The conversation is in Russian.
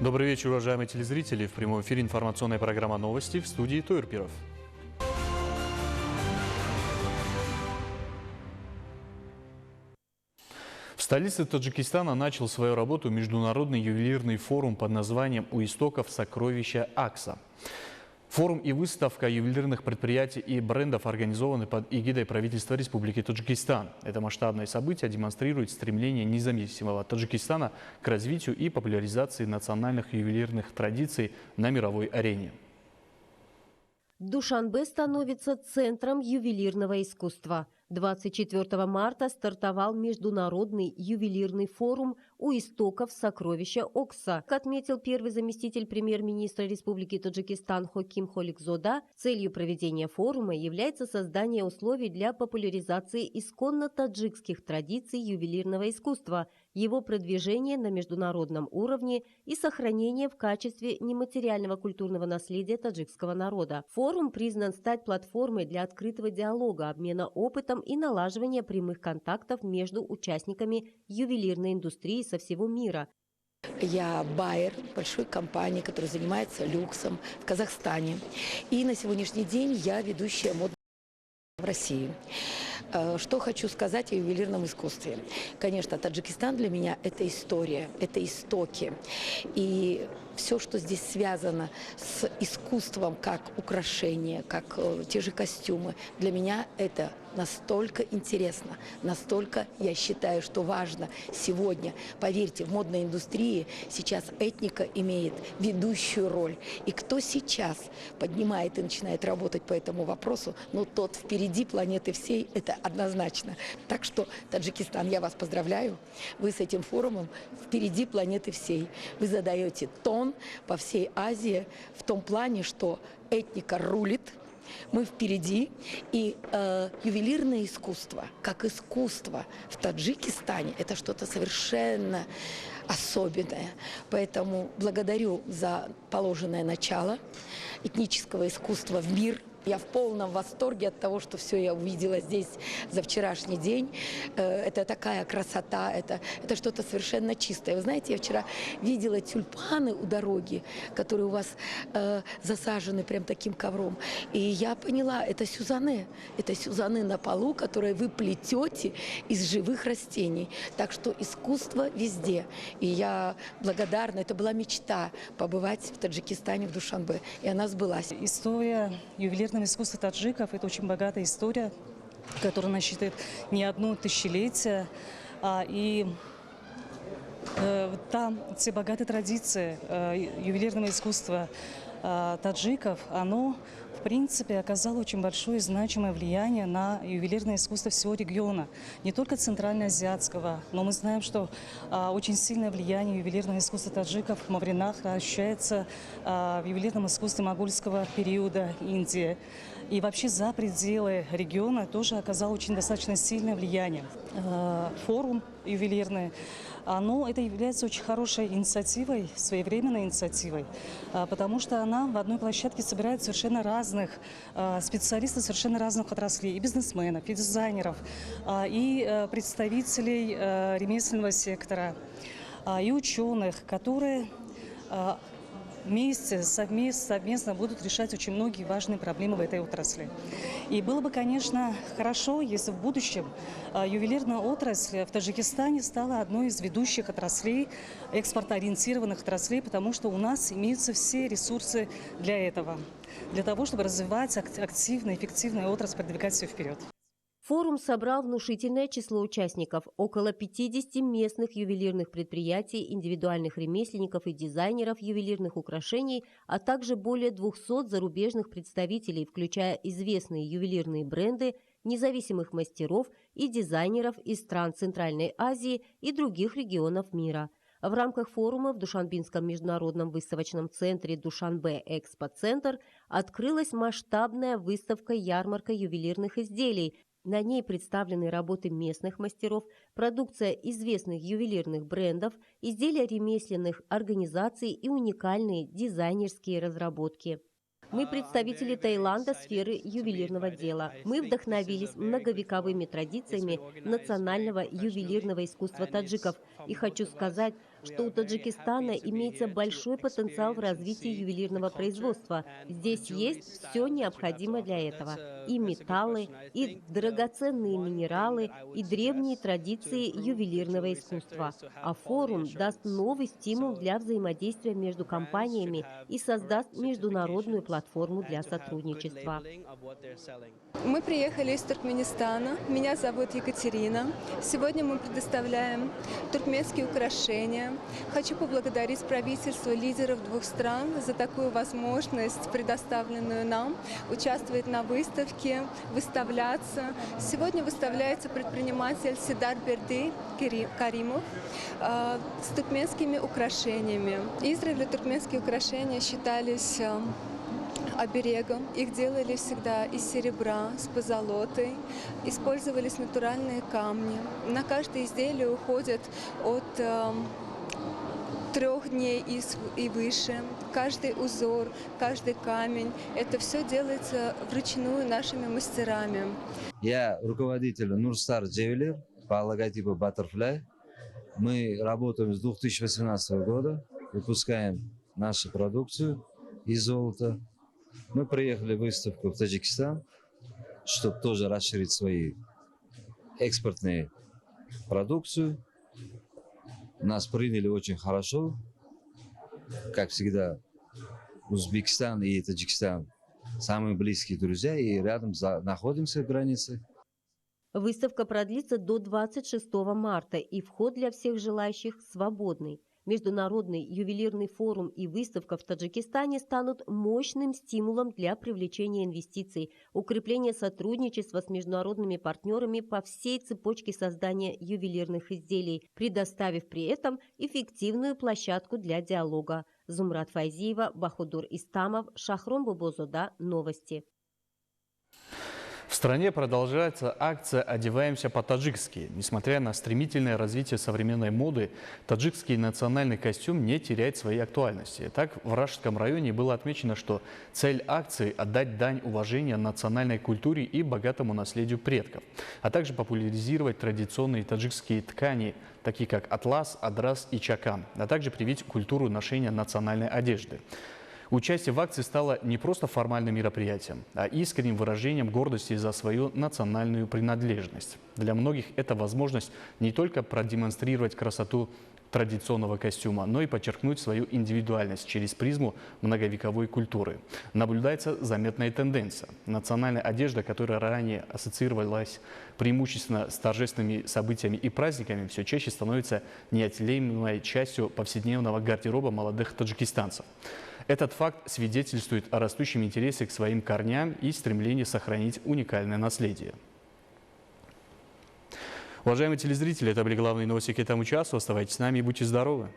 Добрый вечер, уважаемые телезрители. В прямом эфире информационная программа «Новости», в студии Тойрпиров. В столице Таджикистана начал свою работу международный ювелирный форум под названием «У истоков сокровища Акса». Форум и выставка ювелирных предприятий и брендов организованы под эгидой правительства Республики Таджикистан. Это масштабное событие демонстрирует стремление независимого Таджикистана к развитию и популяризации национальных ювелирных традиций на мировой арене. Душанбе становится центром ювелирного искусства. 24 марта стартовал международный ювелирный форум «У истоков сокровища Окса». Как отметил первый заместитель премьер-министра Республики Таджикистан Хоким Холикзода, целью проведения форума является создание условий для популяризации исконно таджикских традиций ювелирного искусства, его продвижение на международном уровне и сохранение в качестве нематериального культурного наследия таджикского народа. Форум признан стать платформой для открытого диалога, обмена опытом и налаживания прямых контактов между участниками ювелирной индустрии со всего мира. Я байер большой компании, которая занимается люксом в Казахстане. И на сегодняшний день я ведущая модного в России. Что хочу сказать о ювелирном искусстве. Конечно, Таджикистан для меня – это история, это истоки. И все, что здесь связано с искусством, как украшения, как те же костюмы, для меня это настолько интересно, настолько я считаю, что важно сегодня. Поверьте, в модной индустрии сейчас этника имеет ведущую роль. И кто сейчас поднимает и начинает работать по этому вопросу, ну тот впереди планеты всей, это однозначно. Так что, Таджикистан, я вас поздравляю. Вы с этим форумом впереди планеты всей. Вы задаете тон по всей Азии в том плане, что этника рулит. Мы впереди, и ювелирное искусство, как искусство в Таджикистане, это что-то совершенно особенное. Поэтому благодарю за положенное начало этнического искусства в мир. Я в полном восторге от того, что все я увидела здесь за вчерашний день. Это такая красота, это что-то совершенно чистое. Вы знаете, я вчера видела тюльпаны у дороги, которые у вас засажены прям таким ковром. И я поняла, это сюзанне на полу, которые вы плетете из живых растений. Так что искусство везде. И я благодарна, это была мечта побывать в Таджикистане, в Душанбе. И она сбылась. История ювелирного искусства таджиков – это очень богатая история, которая насчитывает не одно тысячелетие. И там те богатые традиции ювелирного искусства таджиков, оно в принципе оказало очень большое и значимое влияние на ювелирное искусство всего региона, не только центральноазиатского, но мы знаем, что очень сильное влияние ювелирного искусства таджиков в Мавринах ощущается в ювелирном искусстве могольского периода Индии. И вообще за пределы региона тоже оказало очень достаточно сильное влияние. Форум ювелирный, это является очень хорошей инициативой, своевременной инициативой, потому что она в одной площадке собирает совершенно разных специалистов, совершенно разных отраслей, и бизнесменов, и дизайнеров, и представителей ремесленного сектора, и ученых, которые вместе, совместно будут решать очень многие важные проблемы в этой отрасли. И было бы, конечно, хорошо, если в будущем ювелирная отрасль в Таджикистане стала одной из ведущих отраслей, экспортоориентированных отраслей, потому что у нас имеются все ресурсы для этого, для того, чтобы развивать активно, эффективную отрасль, продвигать ее вперед. Форум собрал внушительное число участников – около 50 местных ювелирных предприятий, индивидуальных ремесленников и дизайнеров ювелирных украшений, а также более 200 зарубежных представителей, включая известные ювелирные бренды, независимых мастеров и дизайнеров из стран Центральной Азии и других регионов мира. В рамках форума в Душанбинском международном выставочном центре «Душанбе Экспо-центр» открылась масштабная выставка-ярмарка ювелирных изделий. На ней представлены работы местных мастеров, продукция известных ювелирных брендов, изделия ремесленных организаций и уникальные дизайнерские разработки. Мы представители Таиланда сферы ювелирного дела. Мы вдохновились многовековыми традициями национального ювелирного искусства таджиков. И хочу сказать, что у Таджикистана имеется большой потенциал в развитии ювелирного производства. Здесь есть все необходимое для этого. И металлы, и драгоценные минералы, и древние традиции ювелирного искусства. А форум даст новый стимул для взаимодействия между компаниями и создаст международную платформу для сотрудничества. Мы приехали из Туркменистана. Меня зовут Екатерина. Сегодня мы предоставляем туркменские украшения. Хочу поблагодарить правительство лидеров двух стран за такую возможность, предоставленную нам, участвовать на выставке, выставляться. Сегодня выставляется предприниматель Сидар Берди Каримов с туркменскими украшениями. Издревле туркменские украшения считались оберегом. Их делали всегда из серебра, с позолотой. Использовались натуральные камни. На каждое изделие уходит от 3 дней и выше. Каждый узор, каждый камень. Это все делается вручную нашими мастерами. Я руководитель Нурстар Джевелер по логотипу Butterfly. Мы работаем с 2018 года, выпускаем нашу продукцию из золота. Мы приехали в выставку в Таджикистан, чтобы тоже расширить свои экспортные продукцию. Нас приняли очень хорошо. Как всегда, Узбекистан и Таджикистан самые близкие друзья, и рядом находимся в границе. Выставка продлится до 26 марта, и вход для всех желающих свободный. Международный ювелирный форум и выставка в Таджикистане станут мощным стимулом для привлечения инвестиций, укрепления сотрудничества с международными партнерами по всей цепочке создания ювелирных изделий, предоставив при этом эффективную площадку для диалога. Зумрат Файзиева, Бахудур Истамов, Шахром Бубозода. Новости. В стране продолжается акция «Одеваемся по-таджикски». Несмотря на стремительное развитие современной моды, таджикский национальный костюм не теряет своей актуальности. Так, в Рашидском районе было отмечено, что цель акции – отдать дань уважения национальной культуре и богатому наследию предков, а также популяризировать традиционные таджикские ткани, такие как атлас, адрас и чакан, а также привить культуру ношения национальной одежды. Участие в акции стало не просто формальным мероприятием, а искренним выражением гордости за свою национальную принадлежность. Для многих это возможность не только продемонстрировать красоту традиционного костюма, но и подчеркнуть свою индивидуальность через призму многовековой культуры. Наблюдается заметная тенденция. Национальная одежда, которая ранее ассоциировалась преимущественно с торжественными событиями и праздниками, все чаще становится неотъемлемой частью повседневного гардероба молодых таджикистанцев. Этот факт свидетельствует о растущем интересе к своим корням и стремлении сохранить уникальное наследие. Уважаемые телезрители, это были главные новости к этому часу. Оставайтесь с нами и будьте здоровы!